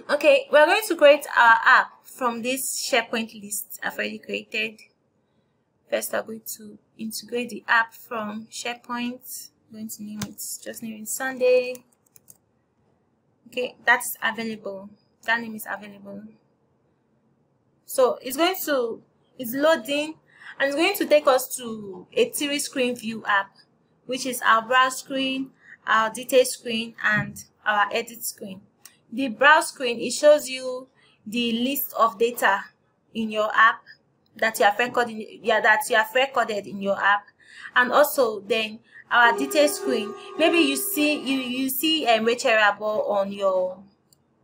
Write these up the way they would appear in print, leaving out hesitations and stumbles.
Okay, we're going to create our app from this SharePoint list I've already created. First, I'm going to integrate the app from SharePoint. I'm going to name it, just name it Sunday. Okay, that's available. That name is available. So it's loading, and it's going to take us to a 3-screen view app, which is our browse screen, our detail screen, and our edit screen. The browse screen, it shows you the list of data in your app that you have recorded in your app, and also then our detail screen. Maybe you see Rachel Irabor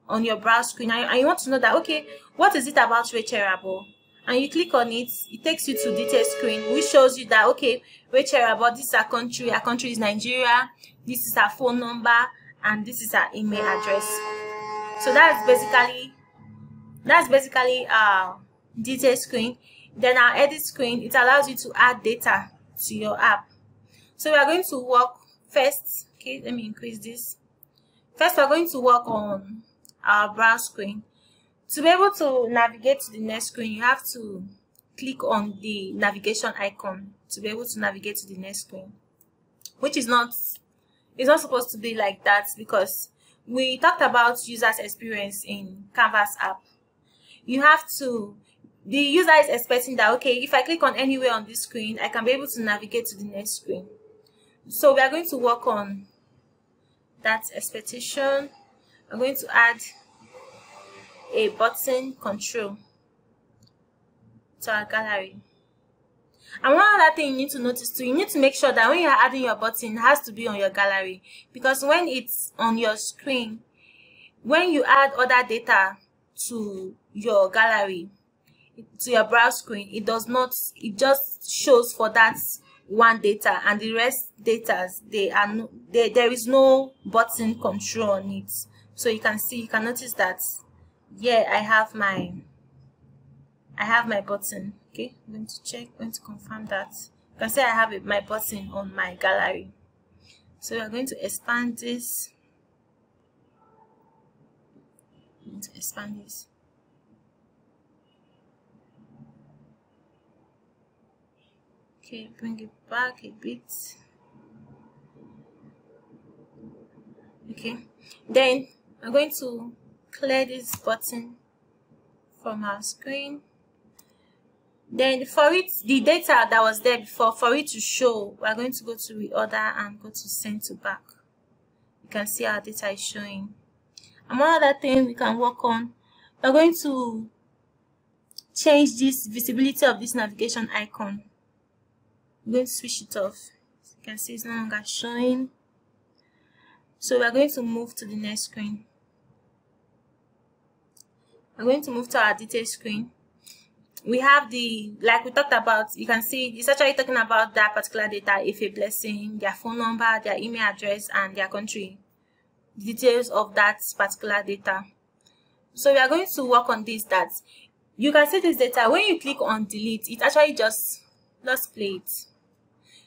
on your browse screen, and you want to know that, okay, what is it about Rachel Irabor? And you click on it, it takes you to detail screen, which shows you that, okay, Rachel Irabor, this is her country is Nigeria, this is her phone number, and this is her email address. So that's basically our detail screen. Then our edit screen, it allows you to add data to your app. So we are going to work first. Okay, let me increase this. First, we're going to work on our browse screen. To be able to navigate to the next screen, you have to click on the navigation icon to be able to navigate to the next screen, which is not supposed to be like that, because we talked about users experience in Canvas app. The user is expecting that, okay, if I click on anywhere on this screen, I can be able to navigate to the next screen. So we are going to work on that expectation. I'm going to add a button control to our gallery. And one other thing you need to notice too, you need to make sure that when you're adding your button, it has to be on your gallery, because when it's on your screen, when you add other data to your gallery, to your browse screen, it just shows for that one data, and the rest data, there is no button control on it. So you can notice that, yeah, I have my button. Okay, I'm going to check, going to confirm that. You can see I have my button on my gallery. So we are going to expand this. I'm going to expand this. Okay, bring it back a bit. Okay, then I'm going to clear this button from our screen. Then for it, the data that was there before, for it to show, we're going to go to reorder and go to send to back. You can see our data is showing. And one other thing we can work on, we're going to change this visibility of this navigation icon. I'm going to switch it off. As you can see, it's no longer showing. So we're going to move to the next screen. We're going to move to our detail screen. We have like we talked about, you can see it's actually talking about that particular data, if a blessing, their phone number, their email address, and their country, details of that particular data. So we are going to work on this, that you can see this data. When you click on delete, it actually let's play it.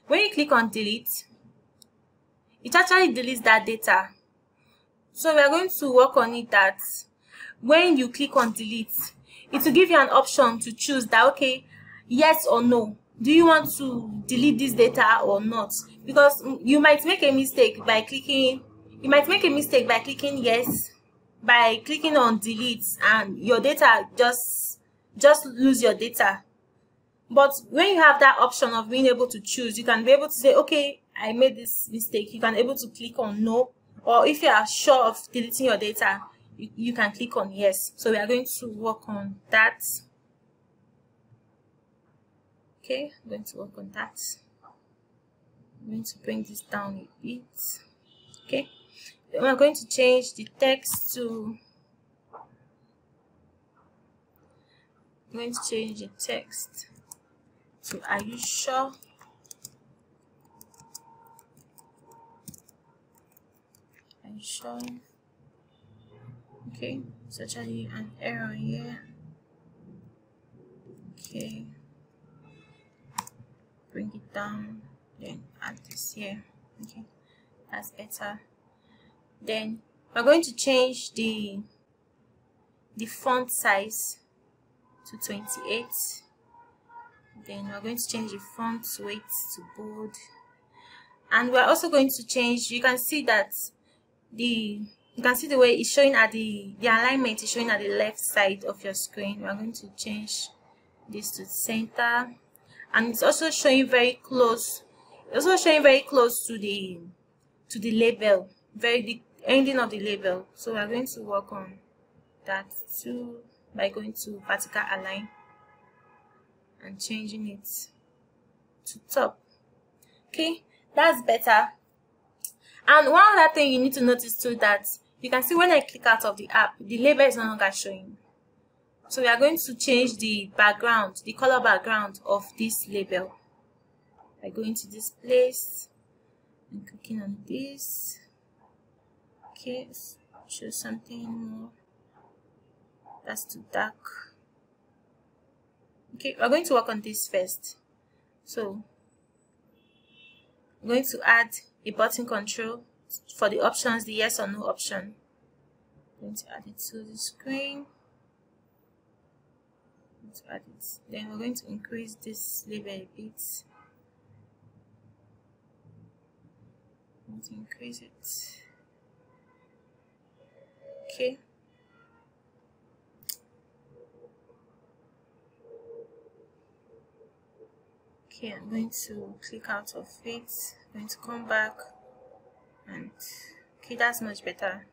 When you click on delete, it actually deletes that data. So we are going to work on it that when you click on delete, it will give you an option to choose that, okay, yes or no. Do you want to delete this data or not? Because you might make a mistake by clicking, yes, by clicking on delete, and your data just lose your data. But when you have that option of being able to choose, you can be able to say, okay, I made this mistake. You can be able to click on no, or if you are sure of deleting your data, you can click on yes. So we are going to work on that. Okay, I'm going to work on that. I'm going to bring this down a bit. Okay, then we're going to change the text to, I'm going to change the text to, are you sure? Are you sure? Okay, it's actually an error here. Okay, bring it down, then add this here. Okay, that's better. Then we're going to change the the font size to 28. Then we're going to change the font weight to bold, and we're also going to change, you can see that the way it's showing at the alignment is showing at the left side of your screen. We're going to change this to center, and it's also showing very close. It's also showing very close to the label, the ending of the label. So we're going to work on that too by going to vertical align and changing it to top. Okay, that's better. And one other thing you need to notice too, that you can see when I click out of the app, the label is no longer showing. So we are going to change the background, the color background of this label by going to this place and clicking on this. Okay, let's show something more. That's too dark. Okay, we're going to work on this first. So I'm going to add a button control for the options, the yes or no option. I'm going to add it to the screen. Add it. Then we're going to increase this label a bit. I'm going to increase it. Okay. Okay, I'm going to click out of it. I'm going to come back, and okay, that's much better.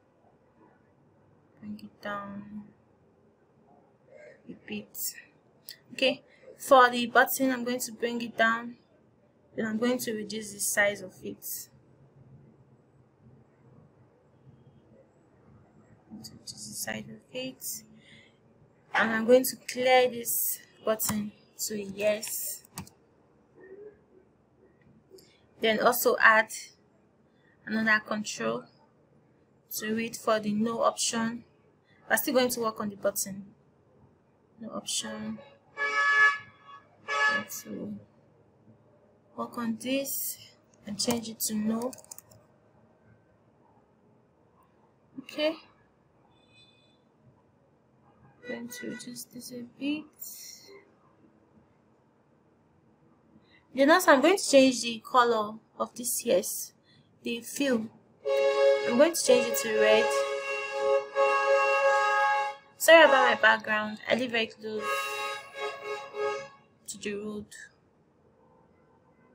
Bring it down a bit. Okay, for the button, I'm going to bring it down. Then I'm going to reduce the size of it. Reduce the size of it, and I'm going to clear this button to yes. Then also add another control to read for the no option. We're still going to work on the button. No option. To work on this and change it to no. Okay. Going to reduce this a bit. Then also I'm going to change the color of this yes, the fill. I'm going to change it to red. Sorry about my background. I live very close to the road.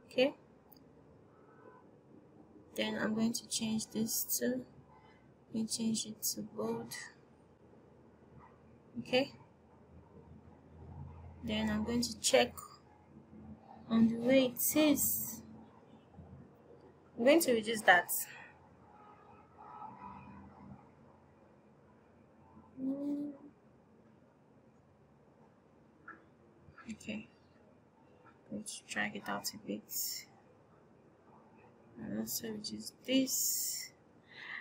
Okay. Then I'm going to change this to, let me change it to bold. Okay. Then I'm going to check on the way it is. I'm going to reduce that. Okay. Let's drag it out a bit. And also reduce this.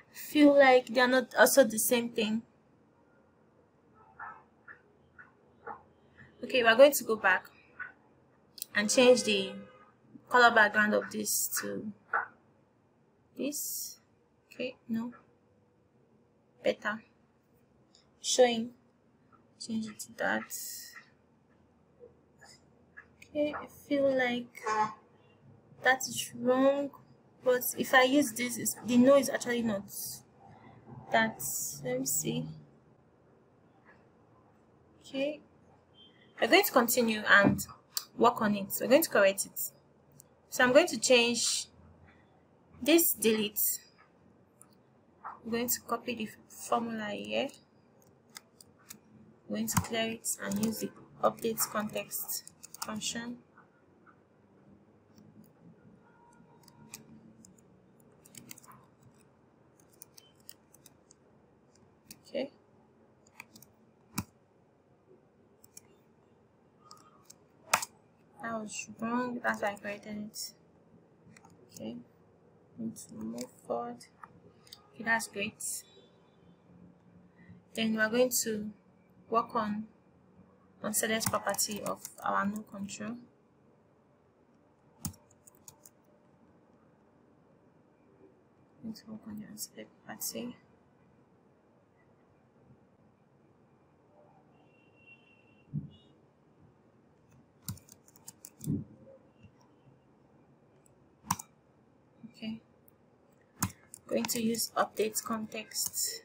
I feel like they are not also the same thing. Okay, we're going to go back and change the color background of this to this. Okay, no, better. Showing, change it to that. Okay, I feel like that is wrong, but if I use this, the no is actually not that. Let me see. Okay, we're going to continue and work on it. We're going to correct it. So I'm going to change this delete. I'm going to copy the formula here. I'm going to clear it and use the update context function. Okay. That was wrong, that's why I corrected it. Okay. Going to move forward. Okay, that's great. Then we are going to work on select property of our no control. Going to work on the select property. going to use update context.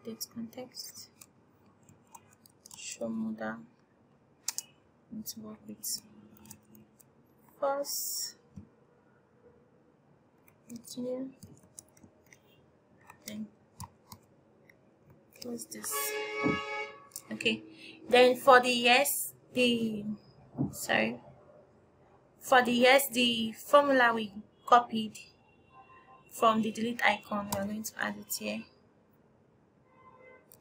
Update context. Show model. I'm going to work with first. Continue. Then close this. Okay. Then for the yes, the formula we copied from the delete icon, we are going to add it here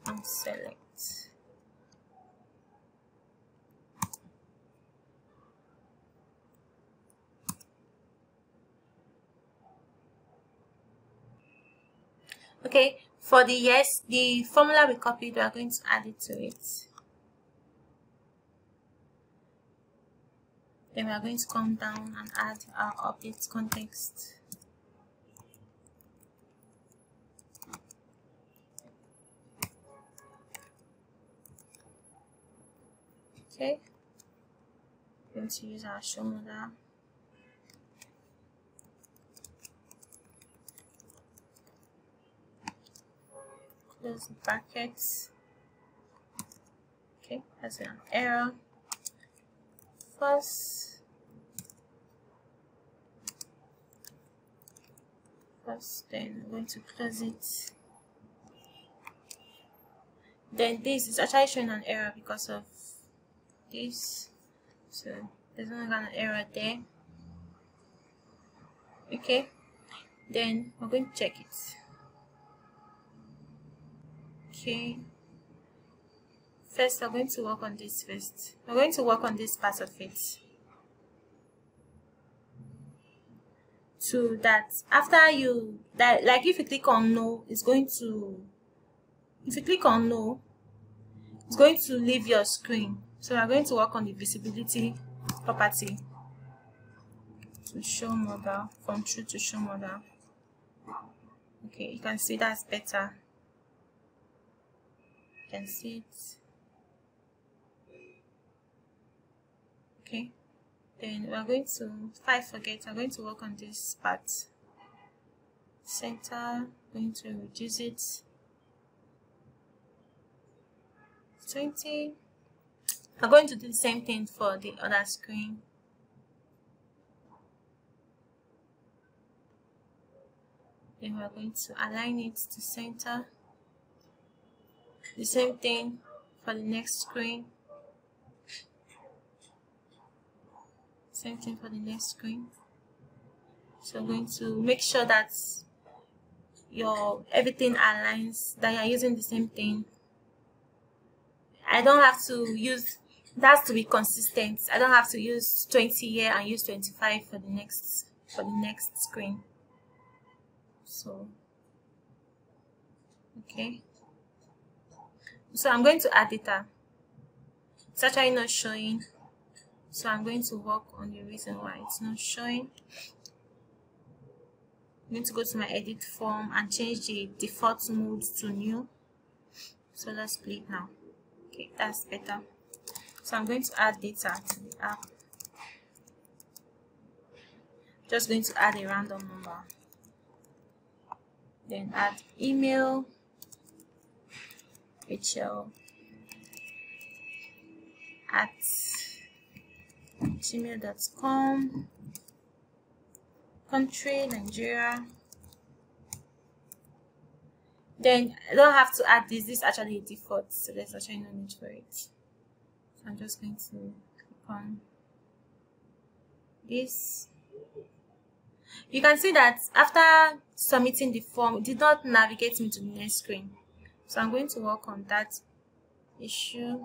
and select. Okay, for the yes, the formula we copied, we are going to add it to it. Then we are going to come down and add our update context. Okay, I'm going to use our show model. Close the brackets. Okay, that's an error. First, then I'm going to close it. Then this is actually showing an error because of this, so there's no longer an error there. Okay, then we're going to check it. Okay, first we're going to work on this first. We're going to work on this part of it, so that after you like if you click on no, it's going to, if you click on no, it's going to leave your screen. So we're going to work on the visibility property to show model, from true to show model. Okay, you can see that's better. You can see it. Okay, then we are going to, if I forget, I'm going to work on this part. Center, going to reduce it 20. I'm going to do the same thing for the other screen. Then we are going to align it to center. The same thing for the next screen. Same thing for the next screen. So I'm going to make sure that your everything aligns, that you're using the same thing. I don't have to use, it has to be consistent. I don't have to use 20 here and use 25 for the next screen. So okay, so I'm going to add data. It's actually not showing, so I'm going to work on the reason why it's not showing. I'm going to go to my edit form and change the default mode to new. So let's play it now. Okay, that's better. So I'm going to add data to the app. Just going to add a random number. Then add email, Rachel at gmail.com, country Nigeria. Then I don't have to add this. This is actually a default, so there's actually no need for it. So I'm just going to click on this. You can see that after submitting the form, it did not navigate me to the next screen. So I'm going to work on that issue.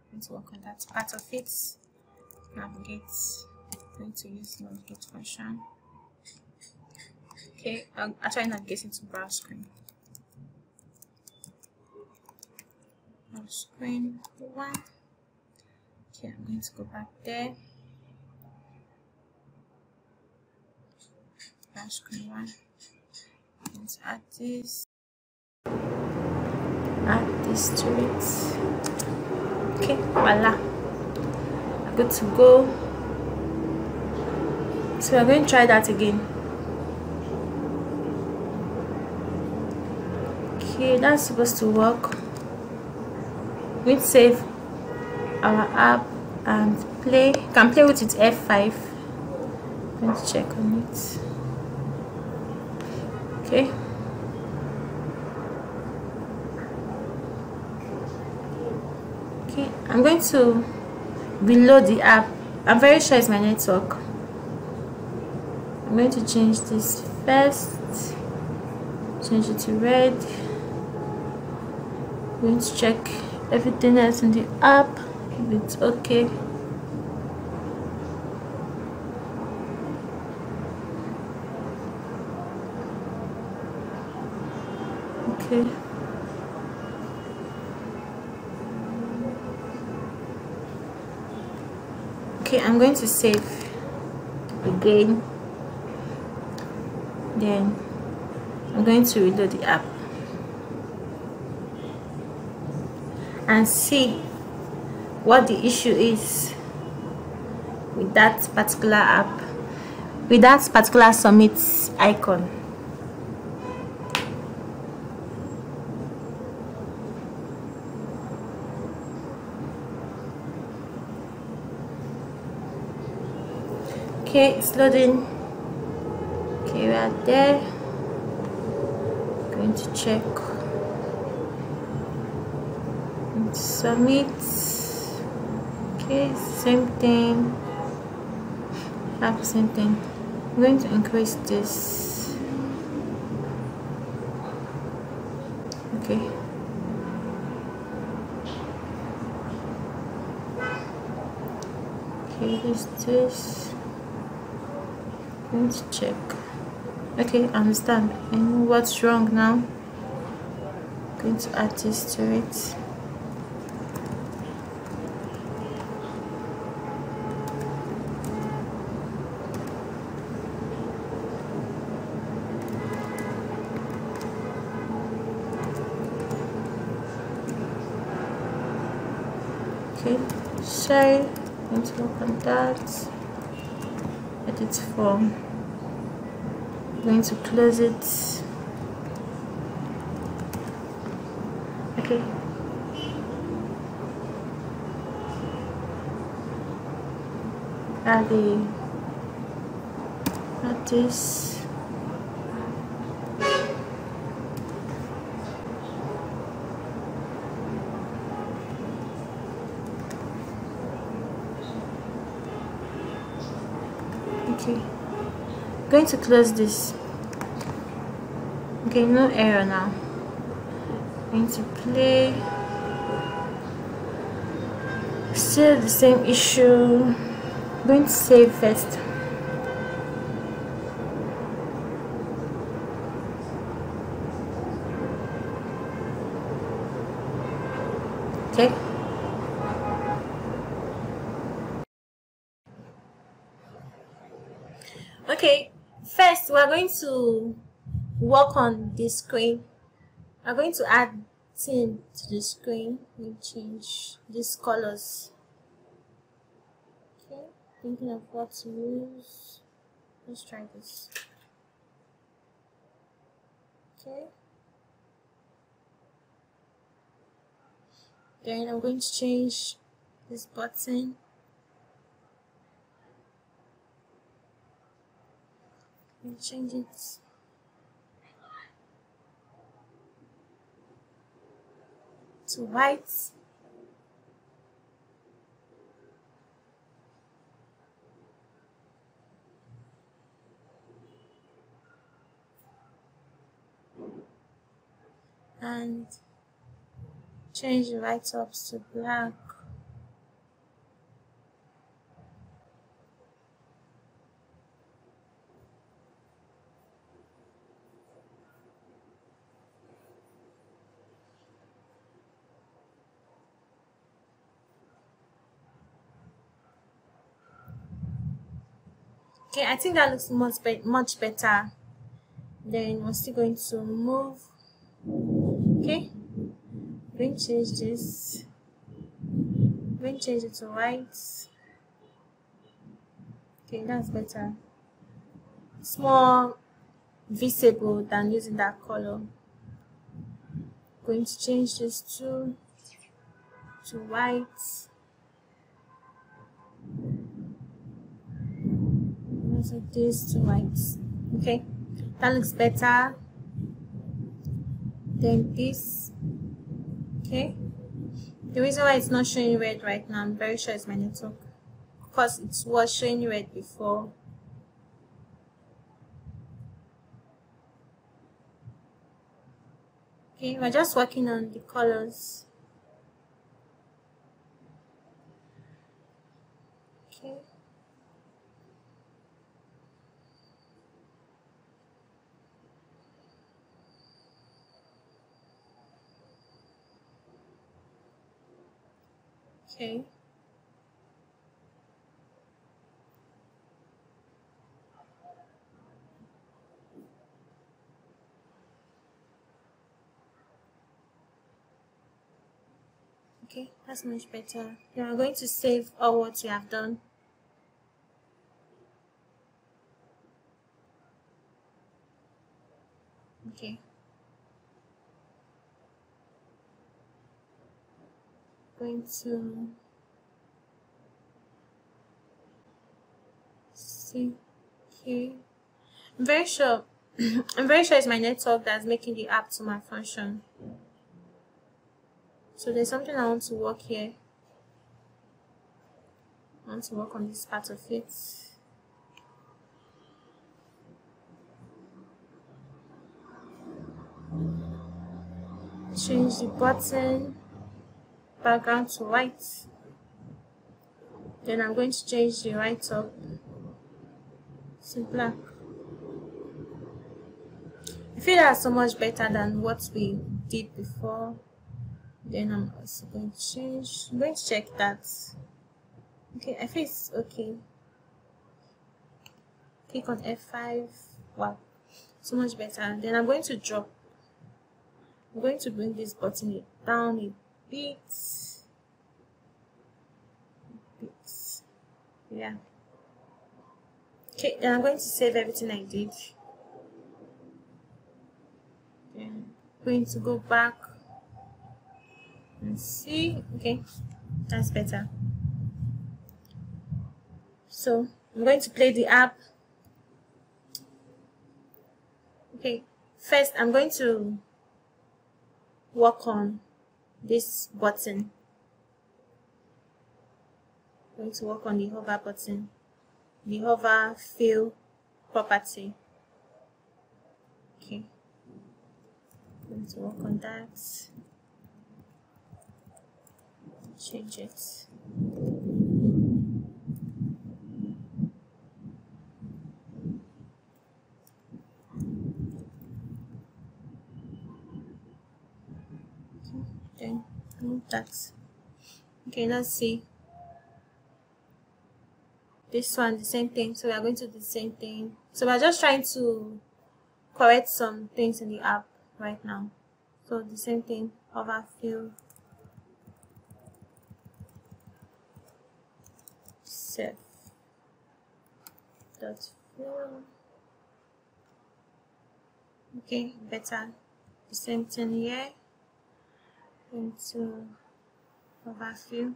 I'm going to work on that part of it. Navigate. I'm going to use navigate function. Okay, I'm actually navigating to browse screen. Browse screen 1. Okay, I'm going to go back there. Browse screen 1. I'm going to add this. Add this to it. Okay, voila. I'm good to go. So we're going to try that again. Okay, that's supposed to work. We'll save our app and play. Can play with it F5. I'm going to check on it. Okay. Okay, I'm going to reload the app. I'm very sure it's my network. I'm going to change this first. Change it to red. I'm going to check everything else in the app if it's okay. Okay. Okay, I'm going to save again. Then I'm going to reload the app and see what the issue is with that particular app, with that particular submit icon. Okay, it's loading. Okay, we are there. Going to check and submit. Okay, same thing. Have the same thing. I'm going to increase this. Okay. Okay, this. I'm going to check. Okay, I understand. I know what's wrong now. I'm going to add this to it. Okay, so I'm going to work on that. Edit form. I'm going to close it. Okay. Add this. Okay, going to close this. Okay, no error now. Going to play. Still the same issue. Going to save first. Okay. Okay, first we're going to work on the screen. I'm going to add theme to the screen. We'll change these colors. Okay, thinking of what to use. Let's try this. Okay. Then I'm going to change this button. And change it to white. And change the write-ups to black. Okay, I think that looks much better. Then we're still going to move. Okay, going to change this. Going to change it to white. Okay, that's better. it's more visible than using that color. Going to change this to white. Also this to white. Okay, that looks better than this. Okay, the reason why it's not showing red right now, I'm very sure it's my network, because it was showing red before. Okay, we're just working on the colors. Okay. Okay. Okay, that's much better. Now I'm going to save all what we have done. Okay. Going to see. Okay. I'm very sure it's my network that's making the app to malfunction. So there's something I want to work here. I want to work on this part of it. Change the button background to white. Then I'm going to change the right top to black. I feel that's so much better than what we did before. Then I'm also going to change. I'm going to check that. Okay, I feel it's okay. Click on F5. Wow, so much better. Then I'm going to drop. I'm going to bring this button down a bit. Yeah. Okay, then I'm going to save everything I did. Then I'm going to go back and see. Okay, that's better. So I'm going to play the app. Okay, first I'm going to work on this button. I'm going to work on the hover button, the hover fill property. Okay, I'm going to work on that. Change it. Then move that. Okay, let's see. This one, the same thing. So we are going to do the same thing. So we're just trying to correct some things in the app right now. So the same thing, hover fill, save dot fill. Okay, better. The same thing here. Into hover fill.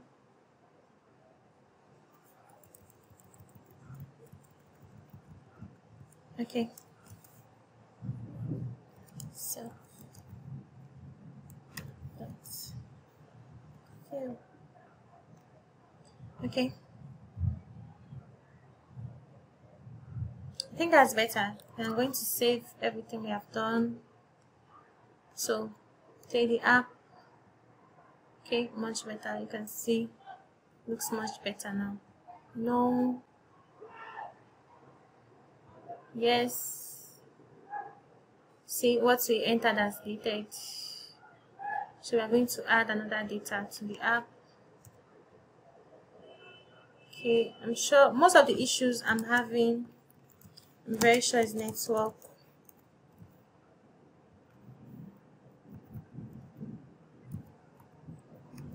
Okay. So that's fill. Okay. I think that's better. And I'm going to save everything we have done. So play the app. Okay, much better. You can see looks much better now. No. Yes. See what we entered as deleted. So we are going to add another data to the app. Okay, I'm sure most of the issues I'm having, I'm very sure is network.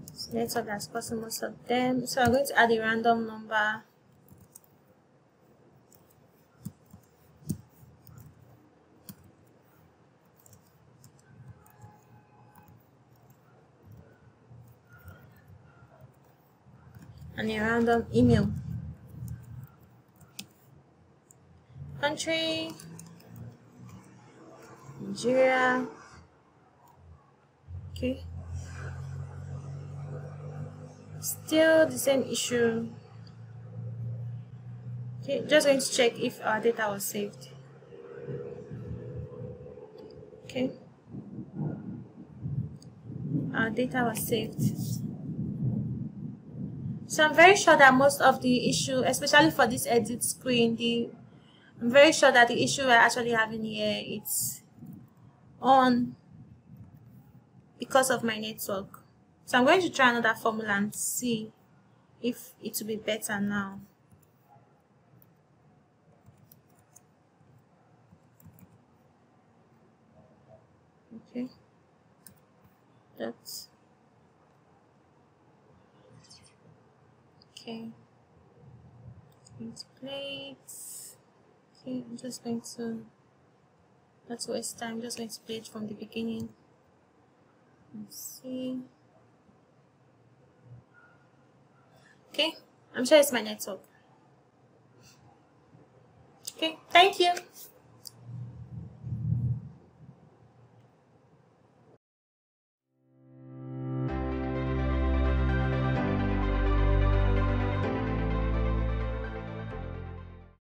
It's network that's causing most of them. So I'm going to add a random number. and a random email. Country, Nigeria. Okay. Still the same issue. Okay, just going to check if our data was saved. Okay. Our data was saved. So I'm very sure that most of the issue, especially for this edit screen, I'm very sure that the issue we're actually having here, it's on because of my network. So I'm going to try another formula and see if it will be better now. Okay. That's okay. It's plates. Okay, I'm just going to not waste time, I'm just going to play it from the beginning. Let's see. Okay, I'm sure it's my network. Okay, thank you.